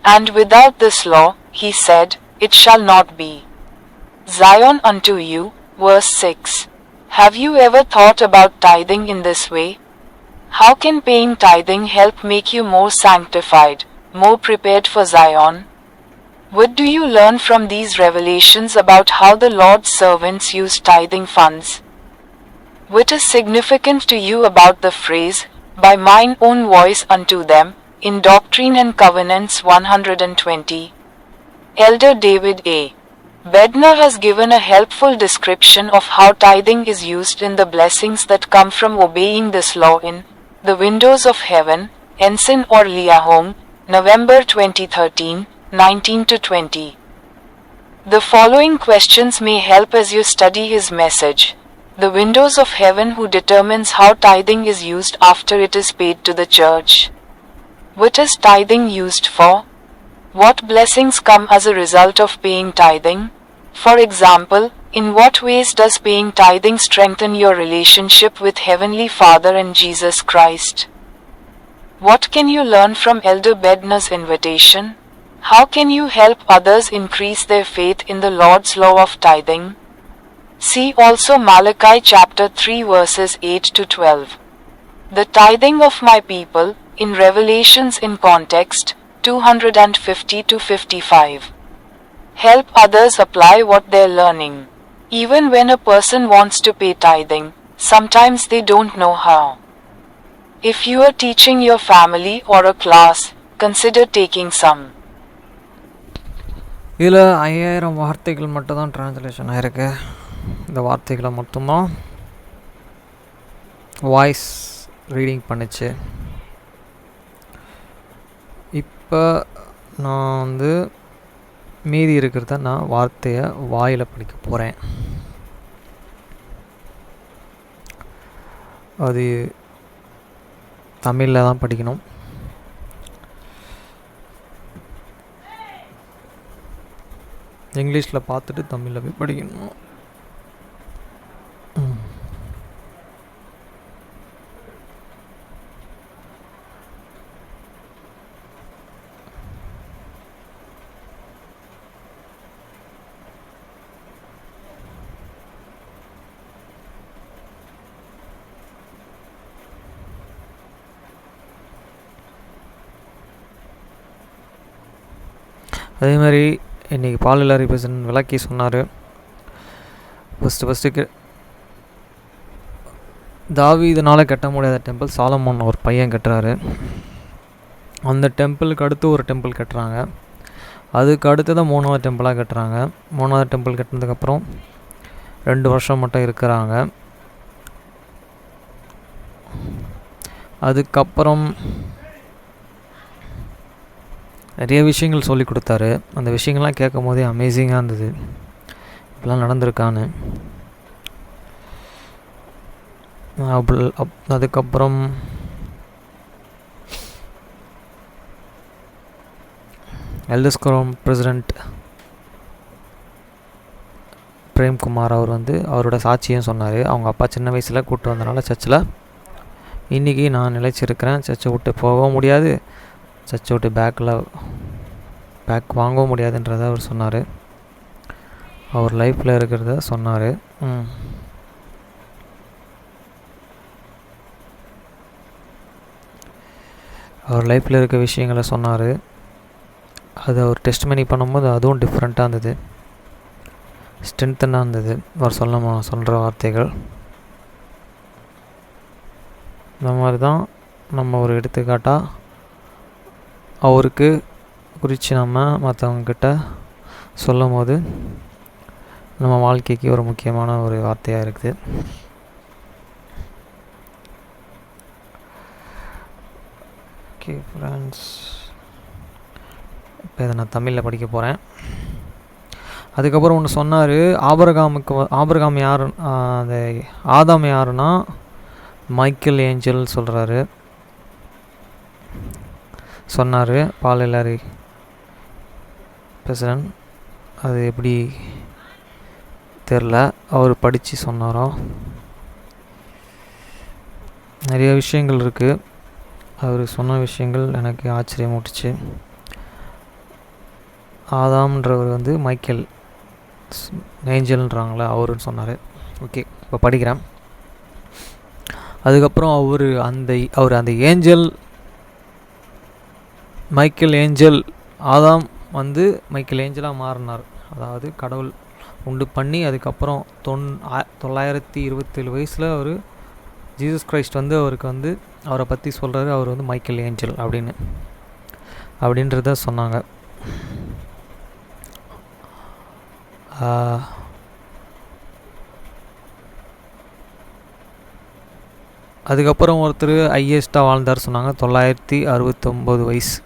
And without this law, He said, it shall not be. Zion unto you, verse 6. Have you ever thought about tithing in this way? How can paying tithing help make you more sanctified, more prepared for Zion? What do you learn from these revelations about how the Lord's servants use tithing funds? What is significant to you about the phrase, by mine own voice unto them, in Doctrine and Covenants 120? Elder David A. Bednar has given a helpful description of how tithing is used in the blessings that come from obeying this law in The Windows of Heaven, Ensign or Liahong, November 2013, 19-20. The following questions may help as you study his message. The Windows of Heaven. Who determines how tithing is used after it is paid to the church? What is tithing used for? What blessings come as a result of paying tithing? For example, in what ways does paying tithing strengthen your relationship with Heavenly Father and Jesus Christ? What can you learn from Elder Bednar's invitation? How can you help others increase their faith in the Lord's law of tithing? See also Malachi chapter 3 verses 8-12. The tithing of my people, in Revelations in Context, 250-55. Help others apply what they're learning. Even when a person wants to pay tithing, Sometimes they don't know how. If you are teaching your family or a class, consider taking some. இதில் 5000 வார்த்தைகள் மட்டும் தான் translation ஆகிருக்கு. இந்த வார்த்தைகளை மட்டும்தான் voice reading பண்ணிச்சு. இப்போ நான் மீதி இருக்கிறத நான் வார்த்தையை வாயில் படிக்க போகிறேன். அது தமிழில் தான் படிக்கணும். இங்கிலீஷில் பார்த்துட்டு தமிழில் போய் படிக்கணும். அதே மாதிரி இன்றைக்கி பால் இல்லாரி பிரசிடென்ட் விளக்கி சொன்னார். ஃபஸ்ட்டு தாவீதுனால் கட்ட முடியாத டெம்பிள் சாலமோன் ஒரு பையன் கட்டுறாரு. அந்த டெம்பிளுக்கு அடுத்து ஒரு டெம்பிள் கட்டுறாங்க. அதுக்கு அடுத்து தான் 3வது டெம்பிளாக கட்டுறாங்க. 3வது டெம்பிள் கட்டினதுக்கப்புறம் 2 வருஷம் மட்டும் இருக்கிறாங்க. அதுக்கப்புறம் நிறைய விஷயங்கள் சொல்லி கொடுத்தாரு. அந்த விஷயங்கள்லாம் கேட்கும் போதே அமேசிங்காக இருந்தது, இப்படிலாம் நடந்திருக்கான்னு. அதுக்கப்புறம் எல்டர்ஸ்கோரம் பிரசிடெண்ட் பிரேம்குமார் அவர் அவரோட சாட்சியும் சொன்னார். அவங்க அப்பா சின்ன வயசில் கூப்பிட்டு வந்தனால சர்ச்சில் இன்றைக்கி நான் நிலைச்சிருக்கிறேன். சர்ச்சை விட்டு போகவும் முடியாது, சர்ச்சை விட்டு பேக் வாங்கவும் முடியாதுன்றதை அவர் சொன்னார். அவர் லைஃப்பில் இருக்கிறத சொன்னார். அவர் லைஃப்பில் இருக்க விஷயங்களை சொன்னார். அது அவர் டெஸ்ட்மனி பண்ணும்போது அதுவும் டிஃப்ரெண்ட்டாக இருந்தது, ஸ்ட்ரென்த்தனாக இருந்தது. அவர் சொல்கிற வார்த்தைகள் இந்த மாதிரி தான் நம்ம ஒரு எடுத்துக்காட்டாக அவருக்கு குறித்து நம்ம மற்றவங்கக்கிட்ட சொல்லும் போது நம்ம வாழ்க்கைக்கு ஒரு முக்கியமான ஒரு வார்த்தையாக இருக்குது. ஓகே ஃப்ரெண்ட்ஸ், இப்போ இதை நான் தமிழில் படிக்க போகிறேன். அதுக்கப்புறம் ஒன்று சொன்னார். ஆபிரகாம் யார், அந்த ஆதாம் யாருன்னா மைக்கேல் ஏஞ்சல் சொன்னார் பால் இல்லாரி பிரசிடென்ட். அது எப்படி தெரில, அவர் படித்து சொன்னாரோ. நிறைய விஷயங்கள் இருக்குது. அவர் சொன்ன விஷயங்கள் எனக்கு ஆச்சரியமூட்டுச்சு. ஆதாம்ன்றவர் மைக்கேல் ஏஞ்சல்ன்றாங்களே அவருன்னு சொன்னார். ஓகே, இப்போ படிக்கிறேன். அதுக்கப்புறம் அவர் அந்த ஏஞ்சல் மைக்கேல் ஏஞ்சல் ஆதாம் மைக்கேல் ஏஞ்சலாக மாறினார். அதாவது கடவுள் உண்டு பண்ணி அதுக்கப்புறம் 927 வயசில் அவர் ஜீசஸ் கிரைஸ்ட் அவருக்கு அவரை பற்றி சொல்கிறாரு. அவர் மைக்கேல் ஏஞ்சல் அப்படின்றத சொன்னாங்க. அதுக்கப்புறம் ஒருத்தர் ஹையஸ்ட்டாக வாழ்ந்தார் சொன்னாங்க, 969 வயசு.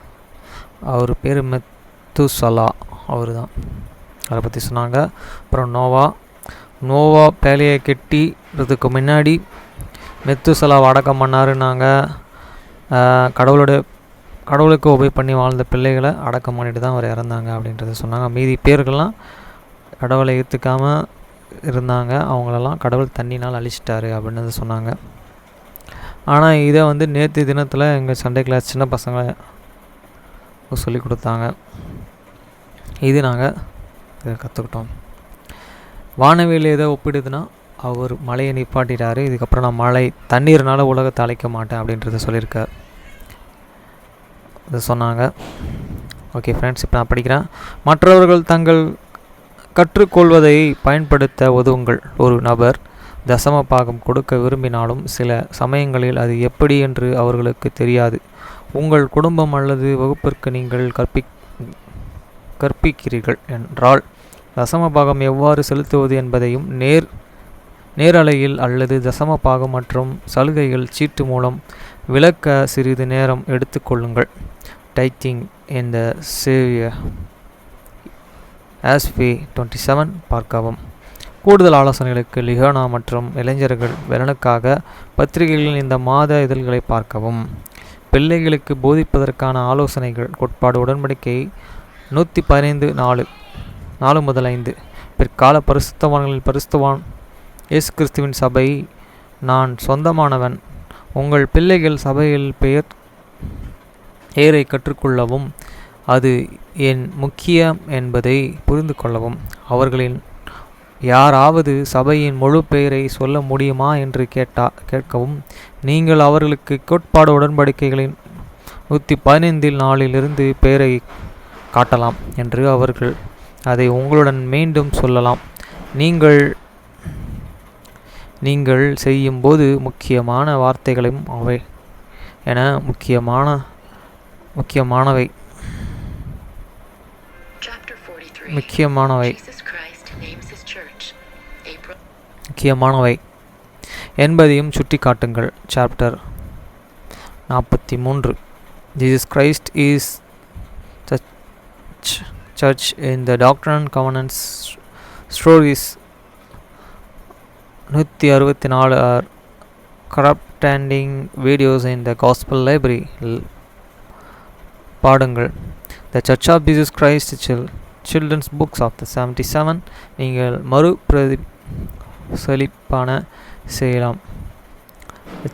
அவர் பேர் மெத்துசலா, அவர் தான். அதை பற்றி சொன்னாங்க. அப்புறம் நோவா பேலையை கெட்டிறதுக்கு முன்னாடி மெத்துசலாவை அடக்கம் பண்ணாருன்னாங்க. கடவுளுக்கு உபை பண்ணி வாழ்ந்த பிள்ளைகளை அடக்கம் பண்ணிட்டு தான் அவர் இறந்தாங்க அப்படின்றத சொன்னாங்க. மீதி பேர்கள்லாம் கடவுளை ஏற்றுக்காமல் இருந்தாங்க, அவங்களெல்லாம் கடவுள் தண்ணினால் அழிச்சிட்டாரு அப்படின்னு சொன்னாங்க. ஆனால் இதை நேற்று தினத்தில் எங்கள் சண்டே கிளாஸ் சின்ன பசங்க சொல்லி கொடுத்தாங்க. இது நாங்கள் இதை கற்றுக்கிட்டோம். வானவியல் எதை ஒப்பிடுதுன்னா, அவர் மழையை நிப்பாட்டிட்டார், இதுக்கப்புறம் நான் மழை தண்ணீர்னால் உலகத்தை அழைக்க மாட்டேன் அப்படின்றத சொல்லியிருக்கார். இதை சொன்னாங்க. ஓகே ஃப்ரெண்ட்ஸ், இப்போ நான் படிக்கிறேன். மற்றவர்கள் தங்கள் கற்றுக்கொள்வதை பயன்படுத்த உதவுங்கள். ஒரு நபர் தசம பாகம் கொடுக்க விரும்பினாலும் சில சமயங்களில் அது எப்படி என்று அவர்களுக்கு தெரியாது. உங்கள் குடும்பம் அல்லது வகுப்பிற்கு நீங்கள் கற்பிக்கிறீர்கள் என்றால் தசம பாகம் எவ்வாறு செலுத்துவது என்பதையும் நேரலையில் அல்லது தசம பாகம் மற்றும் சலுகைகள் சீட்டு மூலம் விளக்க சிறிது நேரம் எடுத்துக்கொள்ளுங்கள். Tithing in the Savior ASV 27 பார்க்கவும். கூடுதல் ஆலோசனைகளுக்கு லிஹோனா மற்றும் இளைஞர்கள் வெலனுக்காக பத்திரிகைகளில் இந்த மாத இதழ்களை பார்க்கவும். பிள்ளைகளுக்கு போதிப்பதற்கான ஆலோசனைகள் கோட்பாடு உடன்படிக்கை 115 4-5. பிற்கால பரிசுத்தவான்களில் பரிசுத்தவான் இயேசு கிறிஸ்துவின் சபை நான் சொந்தமானவன். உங்கள் பிள்ளைகள் சபையில் பெயரை கற்றுக்கொள்ளவும் அது என் முக்கியம் என்பதை புரிந்து கொள்ளவும். அவர்களின் யாராவது சபையின் முழு பெயரை சொல்ல முடியுமா என்று கேட்கவும். நீங்கள் அவர்களுக்கு கோட்பாடு உடன்படிக்கைகளின் 115 பெயரை காட்டலாம் என்று அவர்கள் அதை உங்களுடன் மீண்டும் சொல்லலாம். நீங்கள் செய்யும் போது முக்கியமான வார்த்தைகளும் அவை என முக்கியமானவை. என்பதையும் சுட்டி காட்டுங்கள். Chapter 43 Jesus Christ is the Church in the Doctrine and Covenants Stories 164 are corrupting videos in the Gospel Library. பாடுங்கள். The Church of Jesus Christ Children's Books of the 77 நீங்கள் மறுபிரதிசலிப்பான செய்யலாம்.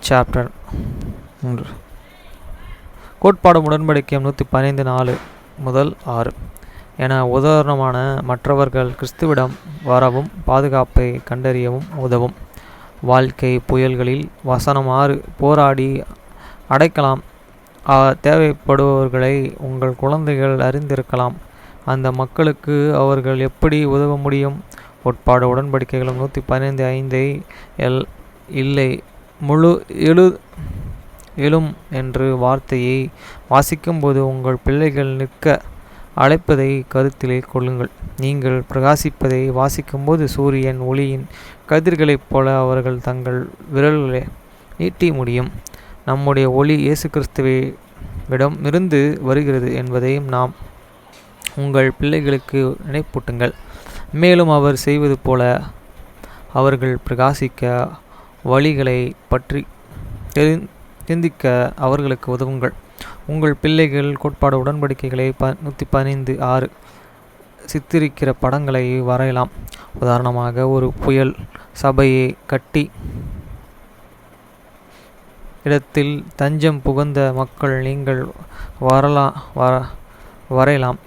சாப்டர் 3 கோட்பாடு உடன்படிக்கையம் 115 4-6 என உதாரணமான மற்றவர்கள் கிறிஸ்துவிடம் வரவும் பாதுகாப்பை கண்டறியவும் உதவும். வாழ்க்கை புயல்களில் வசனமாறு போராடி அடைக்கலாம். தேவைப்படுபவர்களை உங்கள் குழந்தைகள் அறிந்திருக்கலாம். அந்த மக்களுக்கு அவர்கள் எப்படி உதவ முடியும்? கோட்பாடு உடன்படிக்கைகளும் 115:5 இல்லை முழு எழும் என்று வார்த்தையை வாசிக்கும்போது உங்கள் பிள்ளைகள் நிற்க அழைப்பதை கருத்திலே கொள்ளுங்கள். நீங்கள் பிரகாசிப்பதை வாசிக்கும்போது சூரியன் ஒளியின் கதிர்களைப் போல அவர்கள் தங்கள் விரல்களை நீட்டி முடியும். நம்முடைய ஒளி இயேசு கிறிஸ்துவிடம் இருந்து வருகிறது என்பதையும் நாம் உங்கள் பிள்ளைகளுக்கு நினைப்பூட்டுங்கள். மேலும் அவர் செய்வது போல அவர்கள் பிரகாசிக்க வழிகளை பற்றி சிந்திக்க அவர்களுக்கு உதவுங்கள். உங்கள் பிள்ளைகள் கோட்பாடு உடன்படிக்கைகளை 115:6 சித்தரிக்கிற படங்களை வரையலாம். உதாரணமாக ஒரு புயல் சபையை கட்டி இடத்தில் தஞ்சம் புகுந்த மக்கள் நீங்கள் வரையலாம்.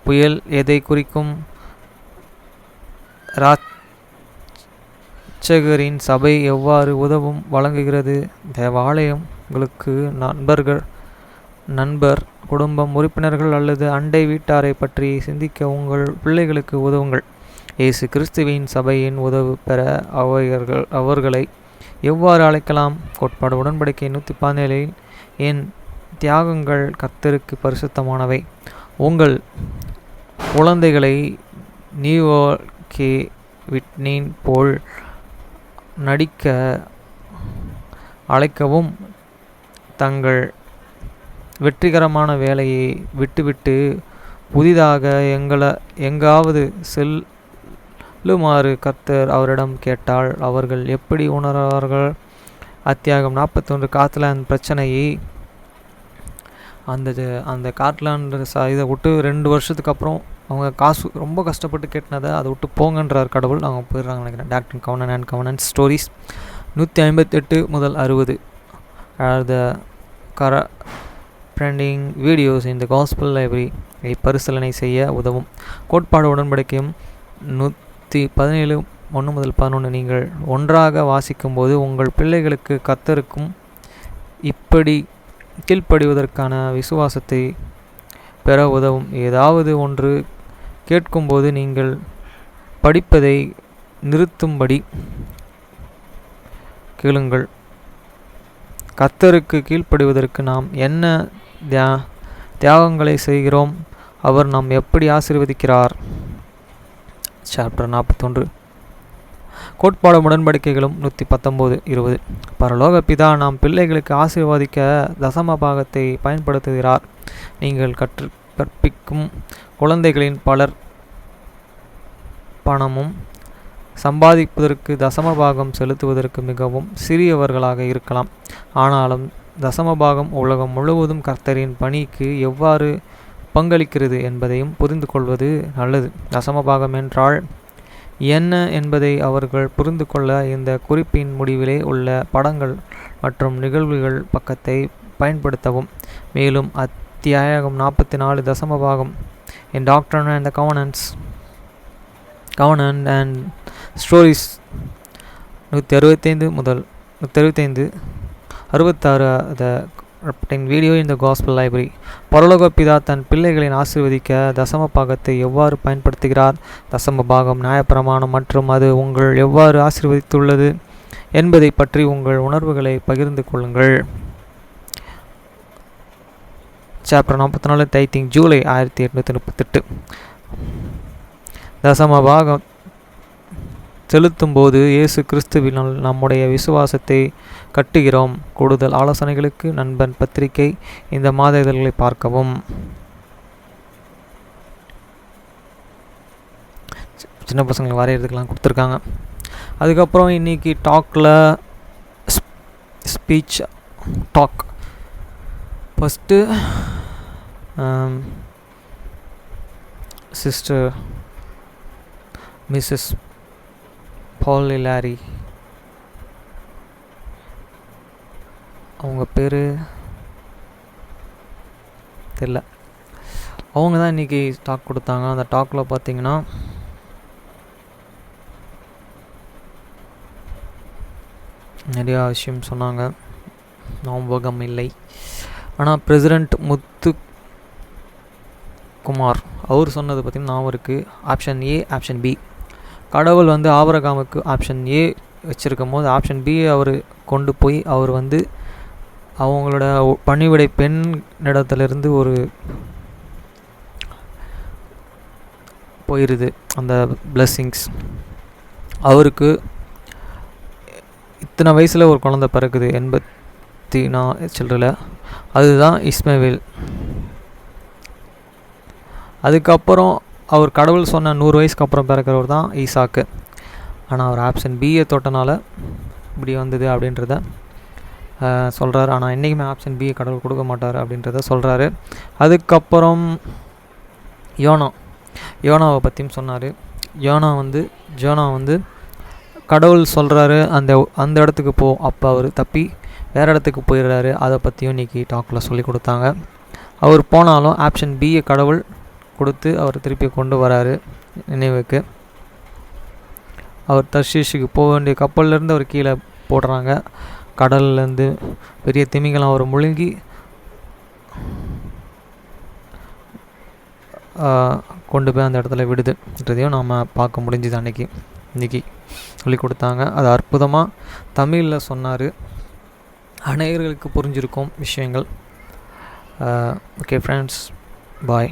புயல் எதை குறிக்கும்? இரட்சகரின் சபை எவ்வாறு உதவும் வழங்குகிறது? தேவாலயங்களுக்கு நண்பர் குடும்பம் உறுப்பினர்கள் அல்லது அண்டை வீட்டாரை பற்றி சிந்திக்க உங்கள் பிள்ளைகளுக்கு உதவுங்கள். இயேசு கிறிஸ்துவின் சபையின் உதவு பெற அவர்களை எவ்வாறு அழைக்கலாம்? கோட்பாடு உடன்படிக்கை 117 என் தியாகங்கள் கர்த்தருக்கு பரிசுத்தமானவை. உங்கள் குழந்தைகளை நீவோல்கே விட்னின் போல் நடிக்க அழைக்கவும். தங்கள் வெற்றிகரமான வேலையை விட்டுவிட்டு புதிதாக எங்காவது செல்லுமாறு கர்த்தர் அவரிடம் கேட்டால் அவர்கள் எப்படி உணர்வார்கள்? அத்தியாகம் 41 காத்லாந்து பிரச்சனையை அந்த காட்லாண்டு இதை விட்டு 2 வருஷத்துக்கு அப்புறம் அவங்க காசு ரொம்ப கஷ்டப்பட்டு கேட்டினதை அதை விட்டு போங்கன்றார் கடவுள். அவங்க போயிடுறாங்க நினைக்கிறேன். Doctor கவனன் and கவனன் stories 158-60 the corrupting videos இந்த காஸ்பல் லைப்ரரி பரிசீலனை செய்ய உதவும். கோட்பாடு உடன்படிக்கையும் 117:1-11 நீங்கள் ஒன்றாக வாசிக்கும்போது உங்கள் பிள்ளைகளுக்கு கர்த்தருக்கும் இப்படி கீழ்ப்படிவதற்கான விசுவாசத்தை பெற உதவும். ஏதாவது ஒன்று கேட்கும்போது நீங்கள் படிப்பதை நிறுத்தும்படி கேளுங்கள். கர்த்தருக்கு கீழ்ப்படிவதற்கு நாம் என்ன தியாகங்களை செய்கிறோம், அவர் நாம் எப்படி ஆசீர்வதிக்கிறார். சாப்டர் 41. கோட்பாடு உடன்படிக்கைகளும் 119:20. பரலோக பிதா நாம் பிள்ளைகளுக்கு ஆசீர்வதிக்க தசம பாகத்தை பயன்படுத்துகிறார். நீங்கள் கற்பிக்கும் குழந்தைகளின் பலர் பணமும் சம்பாதிப்பதற்கு தசமபாகம் செலுத்துவதற்கு மிகவும் சிறியவர்களாக இருக்கலாம். ஆனாலும் தசமபாகம் உலகம் முழுவதும் கர்த்தரின் பணிக்கு எவ்வாறு பங்களிக்கிறது என்பதையும் புரிந்து கொள்வது நல்லது. தசமபாகம் என்றால் என்ன என்பதை அவர்கள் புரிந்து கொள்ள இந்த குறிப்பின் முடிவிலே உள்ள படங்கள் மற்றும் நிகழ்வுகள் பக்கத்தை பயன்படுத்தவும். மேலும் அத்தியாயம் 44 தசமபாகம் in Doctrine and the Covenant and Stories 165 முதல் 165-66 video in the Gospel Library. பரலோக பிதா தன் பிள்ளைகளின் ஆசீர்வதிக்க தசம பாகத்தை எவ்வாறு பயன்படுத்துகிறார், தசம பாகம் நியாயப்பிரமாணம் மற்றும் அது உங்கள் எவ்வாறு ஆசீர்வதித்துள்ளது என்பதை பற்றி உங்கள் உணர்வுகளை பகிர்ந்து கொள்ளுங்கள். Chapter 44 tithing July 1838. தசம பாகம் செலுத்தும் போது இயேசு கிறிஸ்துவினால் நம்முடைய விசுவாசத்தை கட்டுகிறோம். கூடுதல் ஆலோசனைகளுக்கு நண்பன் பத்திரிகை, இந்த மாத இதழ்களை பார்க்கவும். சின்ன பசங்களுக்கு வரைகிறதுக்கெலாம் கொடுத்துருக்காங்க. அதுக்கப்புறம் இன்றைக்கி டாக்கில் speech talk. First sister Mrs Paul Hilary, அவங்க பேர் தெரில, அவங்க தான் இன்றைக்கி டாக் கொடுத்தாங்க. அந்த டாக்கில் பார்த்தீங்கன்னா நிறையா விஷயம் சொன்னாங்க, ஞாபகம் இல்லை. ஆனால் பிரசிடெண்ட் முத்துக்குமார் அவர் சொன்னது பார்த்திங்கன்னா ஞாபகம் இருக்குது. Option A, option B. கடவுள் வந்து ஆபிரகாமுக்கு ஆப்ஷன் ஏ வச்சுருக்கும் போது ஆப்ஷன் பி அவர் கொண்டு போய் அவர் வந்து அவங்களோட பணிவிடை பெண் இடத்துலேருந்து ஒரு போயிடுது அந்த பிளெஸ்ஸிங்ஸ். அவருக்கு இத்தனை வயசில் ஒரு குழந்தை பிறக்குது, 84 சில்லறையில். அதுதான் இஸ்மவேல். அதுக்கப்புறம் அவர் கடவுள் சொன்ன 100 வயசுக்கு அப்புறம் பிறக்கிறவர் தான் ஈசாக்கு. ஆனால் அவர் ஆப்ஷன் பிஏ தொட்டனால இப்படி வந்தது அப்படின்றத சொல்கிறார். ஆனால் என்றைக்குமே ஆப்ஷன் பிஏ கடவுள் கொடுக்க மாட்டார் அப்படின்றத சொல்கிறாரு. அதுக்கப்புறம் யோனாவை பற்றியும் சொன்னார். யோனா வந்து கடவுள் சொல்கிறாரு அந்த இடத்துக்கு போ, அப்போ அவர் தப்பி வேறு இடத்துக்கு போயிடுறாரு. அதை பற்றியும் இன்றைக்கி டாக்கில் சொல்லி கொடுத்தாங்க. அவர் போனாலும் ஆப்ஷன் பிஏ கடவுள் கொடுத்து அவர் திருப்பி கொண்டு வராரு நினைவுக்கு. அவர் தர்ஷீஷுக்கு போக வேண்டிய கப்பல்லேருந்து அவர் கீழே போடுறாங்க. கடல்லேருந்து பெரிய திமிங்கலம் அவர் முழுங்கி கொண்டு போய் அந்த இடத்துல விடுதுன்றதையும் நாம் பார்க்க முடிஞ்சுது. இன்றைக்கி சொல்லி கொடுத்தாங்க. அது அற்புதமாக தமிழில் சொன்னார். அநேகர்களுக்கு புரிஞ்சிருக்கும் விஷயங்கள். ஓகே ஃப்ரெண்ட்ஸ், பாய்.